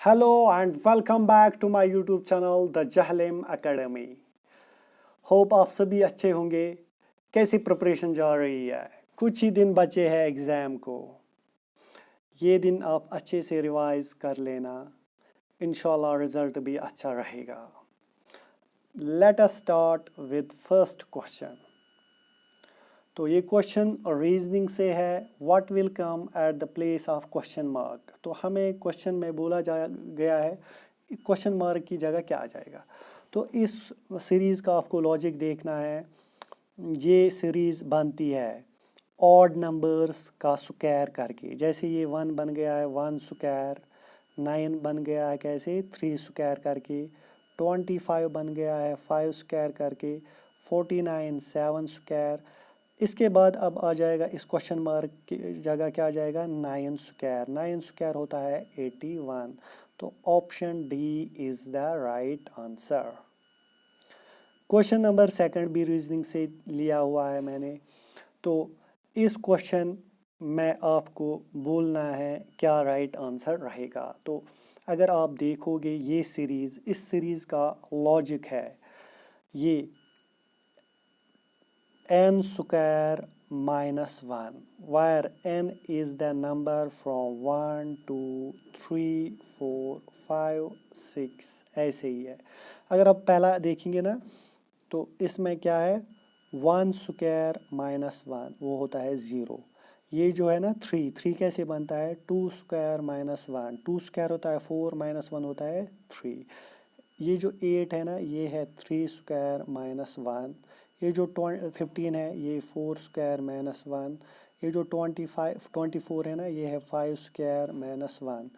Hello and welcome back to my YouTube channel The Jahlim Academy. Hope आप सभी अच्छे होंगे। कैसी प्रिपरेशन जा रही है? कुछ ही दिन बचे हैं एग्ज़ाम को। ये दिन आप अच्छे से रिवाइज कर लेना, इंशाल्लाह रिजल्ट भी अच्छा रहेगा। Let us start with first question. तो ये क्वेश्चन रीजनिंग से है। What will come at the place of question mark. तो हमें क्वेश्चन में बोला गया है क्वेश्चन मार्क की जगह क्या आ जाएगा। तो इस सीरीज़ का आपको लॉजिक देखना है। ये सीरीज़ बनती है ऑड नंबर्स का स्क्वायर करके। जैसे ये 1 बन गया है 1 स्क्वायर, 9 बन गया है कैसे 3 स्क्वायर करके, 25 बन गया है 5 स्क्वायर करके, 49 7 स्क्वायर। इसके बाद अब आ जाएगा इस क्वेश्चन मार्क की जगह क्या आ जाएगा 9 स्क्वायर। 9 स्क्वायर होता है 81। तो option D is the right answer. Question number second भी रीजनिंग से लिया हुआ है मैंने। तो इस क्वेश्चन में आपको बोलना है क्या राइट आंसर रहेगा। तो अगर आप देखोगे ये सीरीज़, इस सीरीज़ का लॉजिक है ये n square minus 1 where n is the number from 1 2 3 4 5 6 ऐसे ही है। अगर आप पहला देखेंगे ना तो इसमें क्या है 1 स्क्वायर माइनस 1 वो होता है 0। ये जो है ना 3 कैसे बनता है 2 स्क्वायर माइनस 1, 2 स्क्वायर होता है 4 माइनस 1 होता है 3। ये जो 8 है ना ये है 3 स्क्वायर माइनस 1। ये जो 15 है ये 4 स्क्वायर माइनस 1। ये जो 24 है ना ये है 5 स्क्वायर माइनस 1।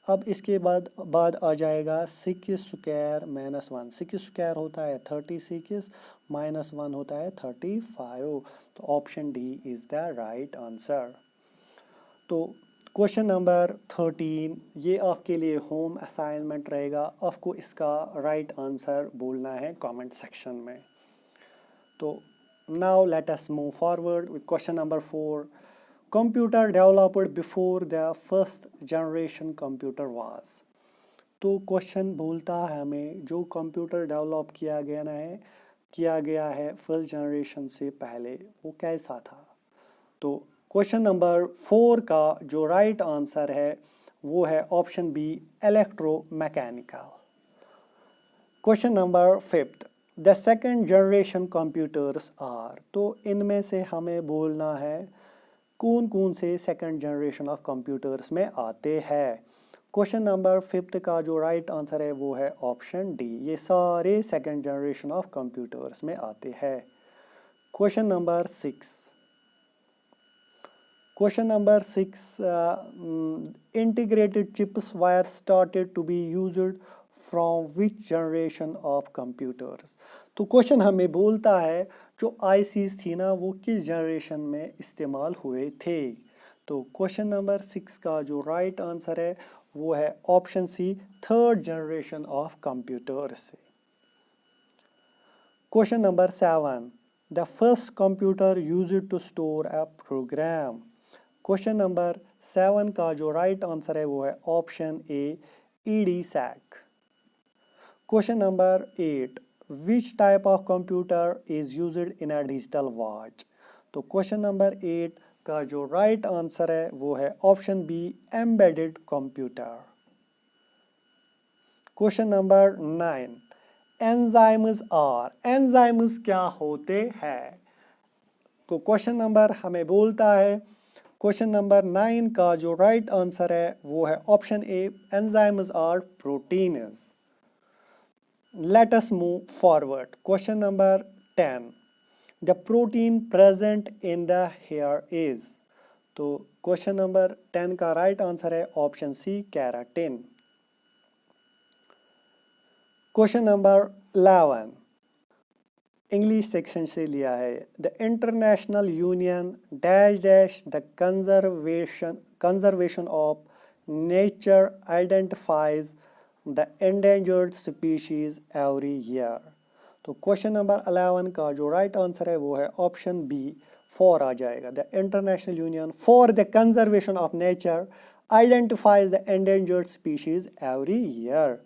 अब इसके बाद आ जाएगा 6 स्क्वायर माइनस 1। 6 स्क्वायर होता है 36 माइनस 1 होता है 35। तो option D is the right answer. तो क्वेश्चन नंबर 13 ये आपके लिए होम असाइनमेंट रहेगा। आपको इसका राइट आंसर बोलना है कमेंट सेक्शन में। तो now let us move forward with question number 4। Computer developed before the first generation computer was. तो क्वेश्चन बोलता है हमें जो कंप्यूटर डेवलप किया गया है फर्स्ट जनरेशन से पहले वो कैसा था। तो क्वेश्चन नंबर 4 का जो राइट आंसर है वो है option B electromechanical. Question number 5 the second generation computers are. तो इनमें से हमें बोलना है कौन कौन से सेकंड जनरेशन ऑफ कंप्यूटर्स में आते हैं। क्वेश्चन नंबर 5 का जो राइट आंसर है वो है ऑप्शन डी। ये सारे सेकंड जनरेशन ऑफ कंप्यूटर्स में आते हैं। Question number 6 integrated chips were started to be used from which generation of computers। तो क्वेश्चन हमें बोलता है जो आईसीज थी ना वो किस जनरेशन में इस्तेमाल हुए थे। तो क्वेश्चन नंबर 6 का जो राइट आंसर है वो है option C third generation of computers से। Question number 7 the first computer used to store a program. Question number 7 का जो राइट आंसर है वो है option A EDSAC। Question number 8 which type of computer is used in a digital watch. तो question number 8 का जो right answer है वो है option B embedded computer. Question number 9 enzymes क्या होते हैं। तो क्वेश्चन नंबर हमें बोलता है क्वेश्चन नंबर 9 का जो राइट आंसर है वो है option A enzymes are proteins. Let us move forward. Question number 10 the protein present in the hair is. तो क्वेश्चन नंबर 10 का राइट आंसर है option C keratin. Question number 11 English section से लिया है। The international union dash dash the conservation of nature identifies the endangered species every year. तो question number 11 का जो right answer है वो है ऑप्शन बी 4 आ जाएगा। The international union for the conservation of nature identifies the endangered species every year.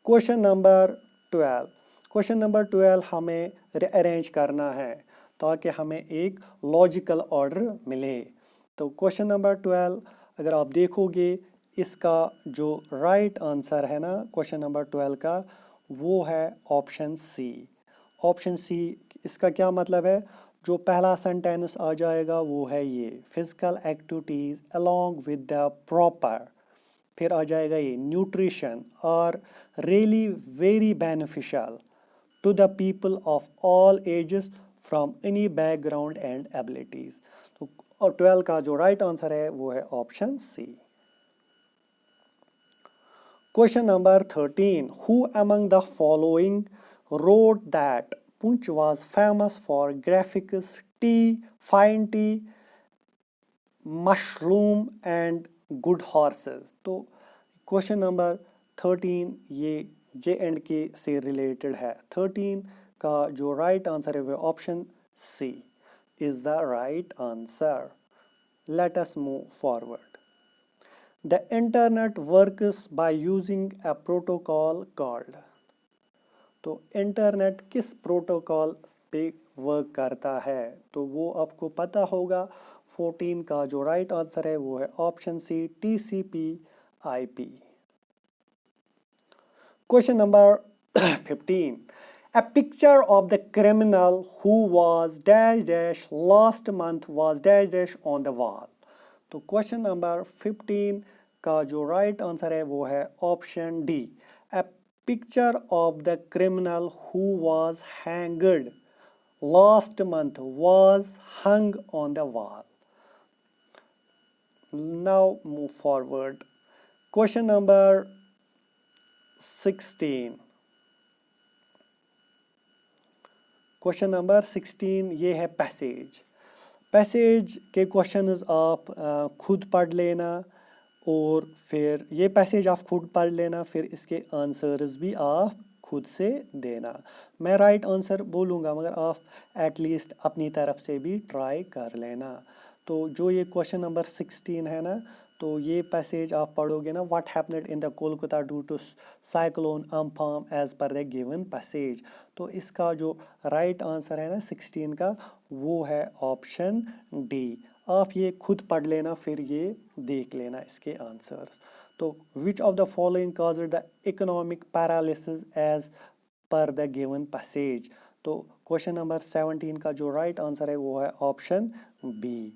Question number 12, question number 12 हमें arrange करना है ताकि हमें एक लॉजिकल ऑर्डर मिले। तो क्वेश्चन नंबर 12 अगर आप देखोगे इसका जो राइट आंसर है ना क्वेश्चन नंबर 12 का, वो है ऑप्शन सी। ऑप्शन सी, इसका क्या मतलब है? जो पहला सेंटेंस आ जाएगा वो है ये, physical activities along with the proper, फिर आ जाएगा ये न्यूट्रिशन और really very beneficial to the people of all ages from any background and abilities. तो और 12 का जो राइट आंसर है वो है option C. Question number 13, who among the following wrote that Punch was famous for graphics, tea, fine tea, mushroom and good horses। तो question number 13 ये J&K से रिलेटेड है। 13 का जो राइट आंसर है वो option C is the right answer. Let us move forward. The internet works by using a protocol called. तो internet किस प्रोटोकॉल पे वर्क करता है? तो वो आपको पता होगा। 14 का जो राइट आंसर है वो है ऑप्शन सी, TCP/IP। क्वेश्चन नंबर 15, a picture of the criminal who was dash dash last month was dash dash on the wall। तो क्वेश्चन नंबर 15 का जो राइट आंसर है वो है option D, a picture of the criminal who was hanged last month was hung on the wall। Now move forward। Question number 16। Question number 16 ये है passage. Passage के क्वेश्चंस आप खुद पढ़ लेना और फिर ये पैसेज आप खुद पढ़ लेना, फिर इसके आंसर्स भी आप खुद से देना। मैं राइट आंसर बोलूँगा मगर आप एटलीस्ट अपनी तरफ से भी ट्राई कर लेना। तो जो ये क्वेश्चन नंबर 16 है ना, तो ये पैसेज आप पढ़ोगे ना, what happened in the Kolkata due to cyclone Amphan as per the given passage. तो इसका जो राइट आंसर है ना 16 का, वो है ऑप्शन डी। आप ये खुद पढ़ लेना फिर ये देख लेना इसके आंसर्स। तो which of the following caused the economic paralysis as per the given passage. तो क्वेश्चन नंबर 17 का जो राइट आंसर है वो है option B.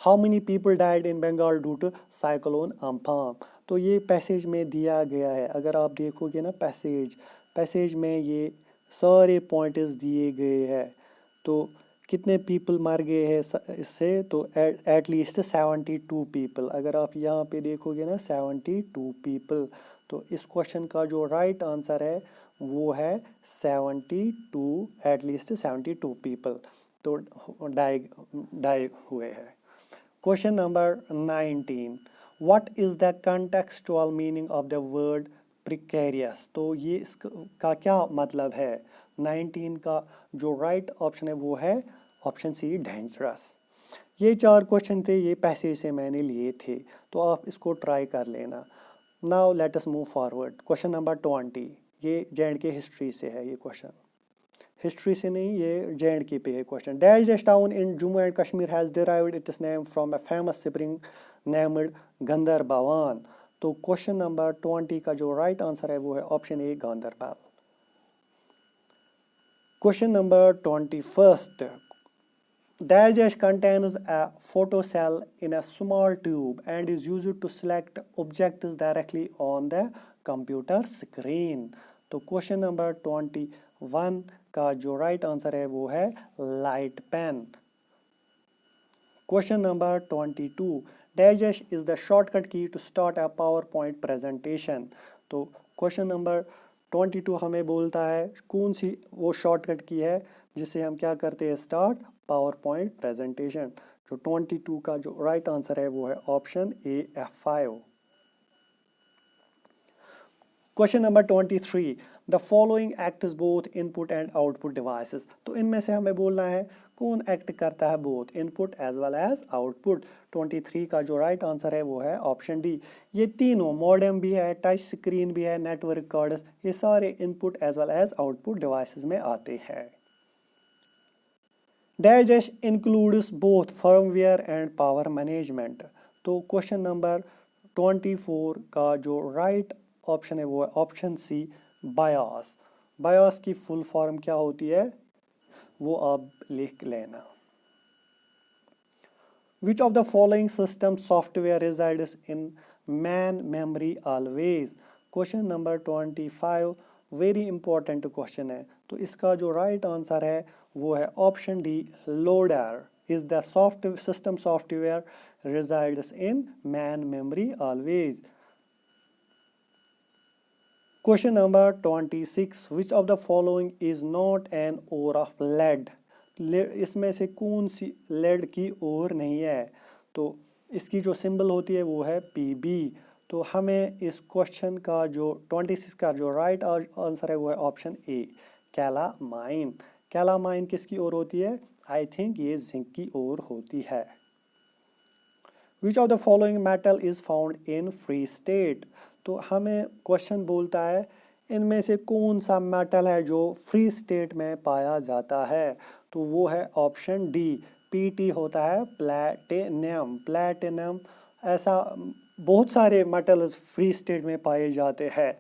How many people died in Bengal due to cyclone Amphan. तो ये पैसेज में दिया गया है। अगर आप देखोगे ना पैसेज में ये सारे पॉइंट्स दिए गए हैं। तो कितने पीपल मर गए हैं इससे? तो एटलीस्ट 72 पीपल। अगर आप यहाँ पे देखोगे ना 72 पीपल। तो इस क्वेश्चन का जो राइट आंसर है वो है 72, एटलीस्ट 72 पीपल तो डाई हुए हैं। Question number 19, what is the contextual meaning of the word precarious. तो ये इसका क्या मतलब है? 19 का जो राइट ऑप्शन है वो है ऑप्शन सी, डेंजरस। ये 4 क्वेश्चन थे, ये पैसेज से मैंने लिए थे, तो आप इसको ट्राई कर लेना। Now let us move forward. Question number 20, ये J&K हिस्ट्री से है। ये क्वेश्चन हिस्ट्री से नहीं, ये J&K पे है question. Dash dash town in Jammu and Kashmir has derived its name from a famous spring named Gandarban. तो क्वेश्चन नंबर 20 का जो राइट आंसर है वो है option A, Ganderbal. Question number 21, dash dash contains a photocell in a small tube and is used to select objects directly on the computer screen। तो question number 21 का जो right answer है वो है light pen. Question number 22, dash dash is the shortcut key to start a PowerPoint presentation। तो question number 22 हमें बोलता है कौन सी वो शॉर्टकट की है जिससे हम क्या करते हैं, स्टार्ट PowerPoint प्रेजेंटेशन। जो 22 का जो राइट आंसर है वो है option A, F5। Question number 23, the following acts both input and output devices. तो इनमें से हमें बोलना है कौन एक्ट करता है both input as well as output. 23 का जो राइट आंसर है वो है ऑप्शन डी। ये तीनों मॉडेम भी है, टच स्क्रीन भी है, नेटवर्क कार्ड्स, ये सारे input as well as output devices में आते हैं। Dash includes both firmware and power management। तो क्वेश्चन नंबर 24 का जो राइट ऑप्शन है वो है ऑप्शन सी, बायोस। बायोस की फुल फॉर्म क्या होती है वो आप लिख लेना। Which of the following system software resides in man memory always? Question number 25 very important question है। तो इसका जो राइट आंसर है वो है option D, loader is the system software resides in man memory always। Question number 26, which of the following is not an ore of lead? इसमें से कौन सी lead की ore नहीं है? तो इसकी जो सिंबल होती है वो है PB। तो हमें इस क्वेश्चन का जो 26 का जो राइट आंसर है वो है ऑप्शन ए, कैलामाइन। कैलामाइन किसकी ओर होती है? आई थिंक ये जिंक की ओर होती है। Which of the following metal is found in free state? तो हमें क्वेश्चन बोलता है इनमें से कौन सा मेटल है जो फ्री स्टेट में पाया जाता है? तो वो है ऑप्शन डी, पीटी होता है प्लैटिनम। प्लैटिनम, ऐसा बहुत सारे मेटल्स फ्री स्टेट में पाए जाते हैं,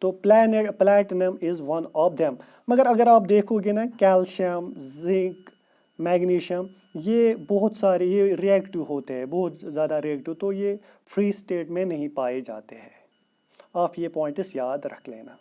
तो platinum is one of them. मगर अगर आप देखोगे ना, कैल्शियम, जिंक, मैग्नीशियम, ये बहुत सारे ये रिएक्टिव होते हैं, बहुत ज़्यादा रिएक्टिव, तो ये फ्री स्टेट में नहीं पाए जाते हैं। आप ये पॉइंट्स याद रख लेना।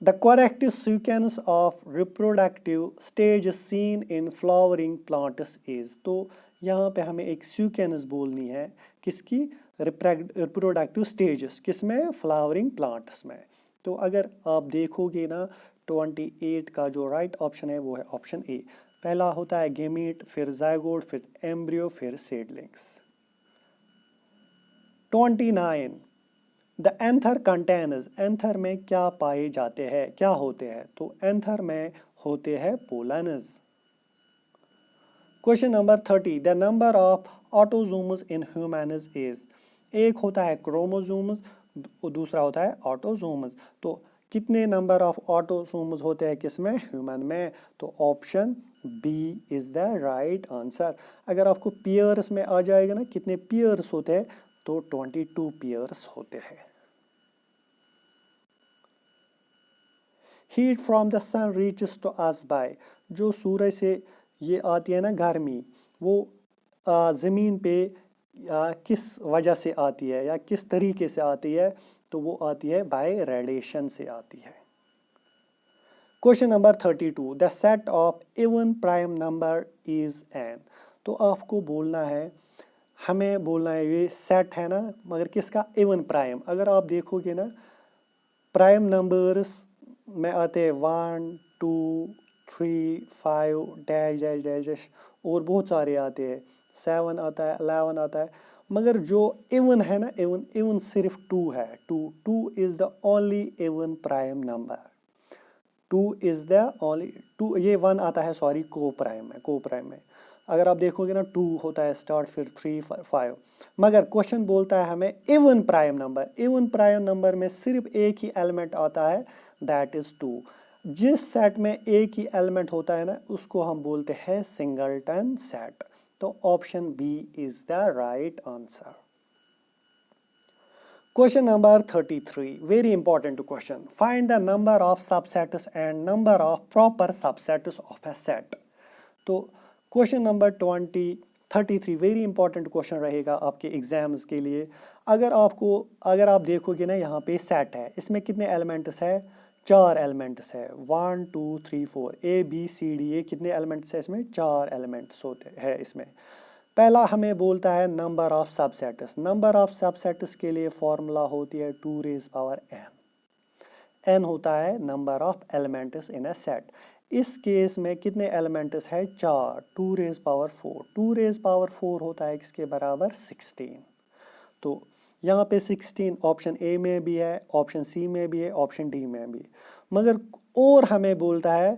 The correct sequence of reproductive stage seen in flowering plants is. तो यहाँ पे हमें एक सीक्वेंस बोलनी है किसकी? रिप्रोडक्टिव स्टेजेस, किसमें? फ्लावरिंग प्लांट्स में। तो अगर आप देखोगे ना, 28 का जो राइट ऑप्शन है वो है ऑप्शन ए। पहला होता है गेमीट, फिर जायगोट, फिर एम्ब्रियो, फिर seedlings. 29, the anther containers. Anther में क्या पाए जाते हैं, क्या होते हैं? तो एंथर में होते हैं pollens. Question number 30, the number of autosomes in humans is. एक होता है क्रोमोजोम्स, दूसरा होता है ऑटोजोम्स। तो कितने नंबर ऑफ ऑटोसोम्स होते हैं किसमें? ह्यूमन में। तो option B is the right answer. अगर आपको पेयर्स में आ जाएगा ना, कितने पेयर्स होते हैं, तो 22 पेयर्स होते हैं। Heat from the sun reaches to us by. जो सूरज से ये आती है ना गर्मी, वो ज़मीन पे किस वजह से आती है या किस तरीके से आती है? तो वो आती है बाय रेडिएशन से आती है। Question number 32, the set of even prime number is an. तो आपको बोलना है, हमें बोलना है ये सेट है ना, मगर किसका? Even prime. अगर आप देखोगे ना, प्राइम नंबर्स में आते हैं 1 2 3 5 डैश डैश डैश डैश, और बहुत सारे आते हैं, 7 आता है, 11 आता है। मगर जो इवन है ना, इवन सिर्फ 2 है। 2 is the only even prime number. 2 is the only 2, ये 1 आता है सॉरी को प्राइम में। अगर आप देखोगे ना, 2 होता है स्टार्ट, फिर 3 5। मगर क्वेश्चन बोलता है हमें even prime number. Even prime number में सिर्फ एक ही एलिमेंट आता है, दैट इज 2। जिस सेट में एक ही एलिमेंट होता है ना, उसको हम बोलते हैं सिंगलटन सेट। तो option B is the right answer. Question number 33, very important question. Find the number of subsets and number of proper subsets of a set. तो question number 33 very important question रहेगा आपके exams के लिए। अगर आप देखोगे ना, यहाँ पे सेट है, इसमें कितने एलिमेंट्स है? 4 एलिमेंट्स है, 1 2 3 4, ABCD, ये कितने एलिमेंट्स है इसमें? 4 एलिमेंट्स होते हैं इसमें। पहला हमें बोलता है number of subsets. Number of subsets के लिए फॉर्मूला होती है 2 रेज़ पावर n। n होता है number of elements in a set. इस केस में कितने एलिमेंट्स है? 4, 2 रेज़ पावर 4। 2 रेज़ पावर 4 होता है किसके बराबर? 16। तो यहाँ पे 16 ऑप्शन ए में भी है, ऑप्शन सी में भी है, ऑप्शन डी में भी, मगर और हमें बोलता है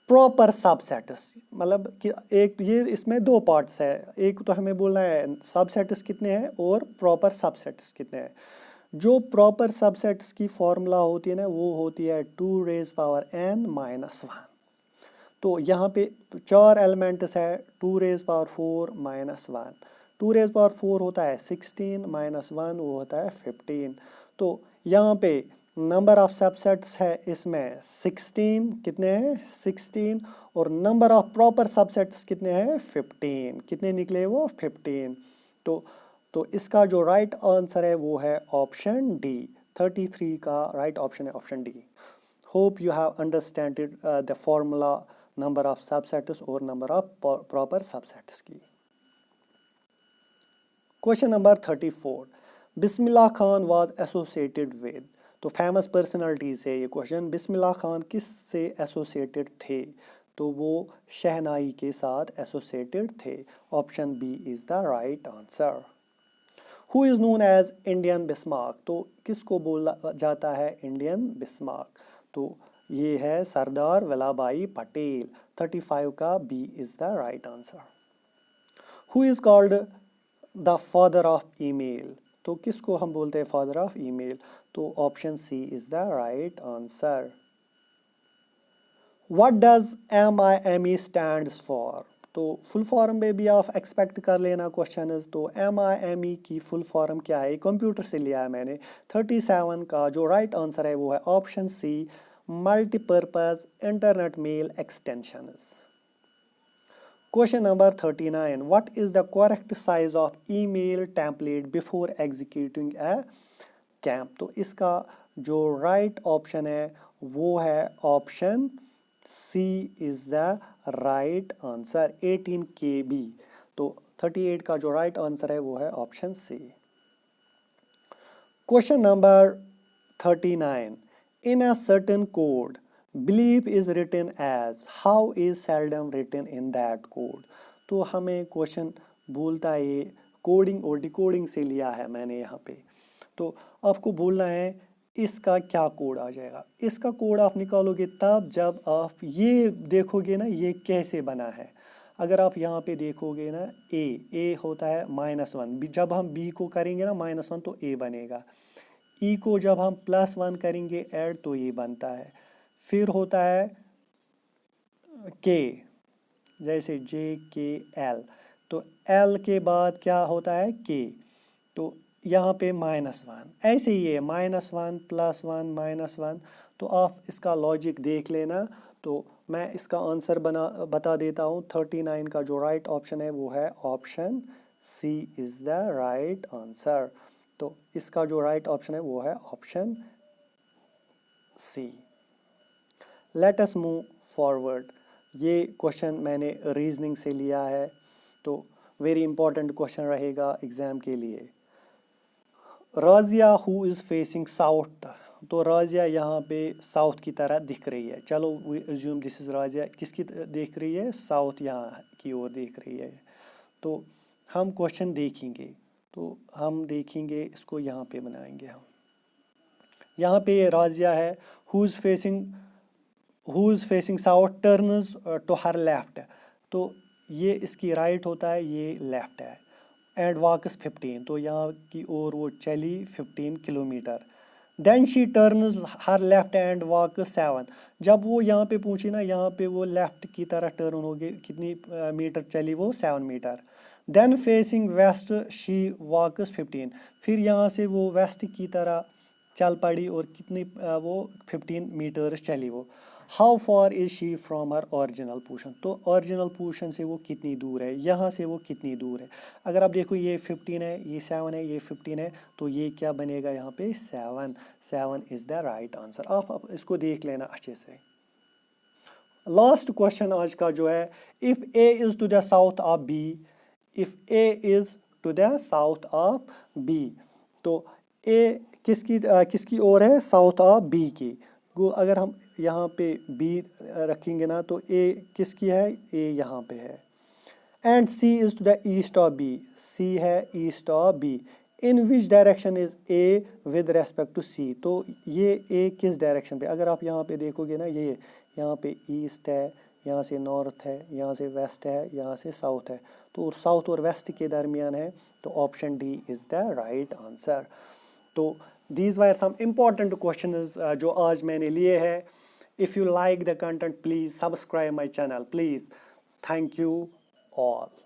प्रॉपर सबसेट्स, मतलब कि एक ये इसमें दो पार्ट्स है, एक तो हमें बोलना है सबसेट्स कितने हैं और प्रॉपर सबसेट्स कितने हैं। जो प्रॉपर सबसेट्स की फॉर्मूला होती है ना वो होती है 2n-1। तो यहाँ पे 4 एलिमेंट्स है, 2⁻⁴ - 1, 2⁻⁴ होता है 16 - 1 वो होता है 15। तो यहाँ पे नंबर ऑफ सबसेट्स है इसमें 16, कितने हैं 16, और नंबर ऑफ प्रॉपर सबसेट्स कितने हैं 15, कितने निकले वो 15। तो इसका जो राइट आंसर है वो है ऑप्शन डी, 33 का राइट ऑप्शन है option D. Hope you have understanded the formula number of subsets और नंबर ऑफ प्रॉपर सबसेट्स की। Question number 34, Bismillah Khan was associated with, तो फेमस पर्सनालिटीज है ये क्वेश्चन। बिस्मिल्लाह खान किस से एसोसिएटेड थे, तो वो शहनाई के साथ एसोसिएटेड थे, option B is the right answer. Who is known as Indian Bismarck, तो किसको बोला जाता है इंडियन बिस्मार्क, तो ये है सरदार वल्लभ भाई पटेल, 35 का B is the right answer. Who is called the father of email, तो किसको हम बोलते हैं फादर ऑफ ईमेल, तो option C is the right answer. What does MIME stands for, तो फुल फॉर्म में भी आप एक्सपेक्ट कर लेना क्वेश्चन। तो MIME की फुल फॉर्म क्या है, कंप्यूटर से लिया है मैंने। 37 का जो राइट आंसर है वो है option C, multipurpose internet mail extensions. Question number 39, what is the correct size of email template before executing a camp, तो इसका जो राइट ऑप्शन है वो है option C is the right answer, 18 KB। तो 38 का जो राइट आंसर है वो है option C. Question number 39, in a certain code believe is written as, how is seldom written in that code, तो हमें क्वेश्चन बोलता है ये कोडिंग और डिकोडिंग से लिया है मैंने यहाँ पे। तो आपको बोलना है इसका क्या कोड आ जाएगा। इसका कोड आप निकालोगे तब जब आप ये देखोगे ना ये कैसे बना है। अगर आप यहाँ पे देखोगे ना ए होता है -1, जब हम बी को करेंगे ना -1 तो ए बनेगा, ई को जब हम +1 करेंगे ऐड तो ये बनता है, फिर होता है के, जैसे JKL, तो L के बाद क्या होता है के, तो यहाँ पे -1, ऐसे ही है -1 +1 -1। तो आप इसका लॉजिक देख लेना। तो मैं इसका आंसर बता देता हूँ। 39 का जो राइट ऑप्शन है वो है option C is the right answer. तो इसका जो राइट ऑप्शन है वो है option C. Let us move forward, ये क्वेश्चन मैंने रीजनिंग से लिया है, तो वेरी इंपॉर्टेंट क्वेश्चन रहेगा एग्जाम के लिए। Razia who is facing south, तो राजिया यहाँ पे साउथ की तरह दिख रही है। चलो वी अज्यूम दिस इज राजिया, किसकी देख रही है, साउथ यहाँ की ओर देख रही है। तो हम क्वेश्चन देखेंगे, तो हम देखेंगे इसको यहाँ पे बनाएंगे हम। यहाँ पे ये राजिया है, who is facing south turns to her left, तो ये इसकी राइट होता है, ये लेफ्ट है, एंड वॉक्स 15, तो यहाँ की ओर वो चली 15 kilometre. Then she turns her left and walks 7, जब वो यहाँ पे पहुंची ना, यहाँ पे वो लेफ्ट की तरह टर्न हो गई, कितनी मीटर चली वो 7 metre. Then facing west she walks 15, फिर यहाँ से वो वेस्ट की तरह चल पड़ी और कितनी वो 15 मीटर्स चली वो। How for is she from her original position, तो ओरिजिनल पोजीशन से वो कितनी दूर है, यहाँ से वो कितनी दूर है। अगर आप देखो ये 15 है, ये 7 है, ये 15 है, तो ये क्या बनेगा यहाँ पे 7 इज द राइट आंसर। आप इसको देख लेना अच्छे से। लास्ट क्वेश्चन आज का जो है, if A is to the south of B, if A is to the south of B, तो ए किसकी ओर है, साउथ ऑफ बी की। अगर हम यहाँ पे बी रखेंगे ना, तो ए किसकी है, ए यहाँ पे है। And C is to the east of B, C है east of B. In which direction is A with respect to C, तो ये ए किस डायरेक्शन पे, अगर आप यहाँ पे देखोगे ना, ये यहाँ पे ईस्ट है, यहाँ से नॉर्थ है, यहाँ से वेस्ट है, यहाँ से साउथ है, तो साउथ और वेस्ट के दरमियान है, तो option D is the right answer. तो these were some important questions जो आज मैंने लिए हैं। If you like the content please subscribe my channel please. Thank you all.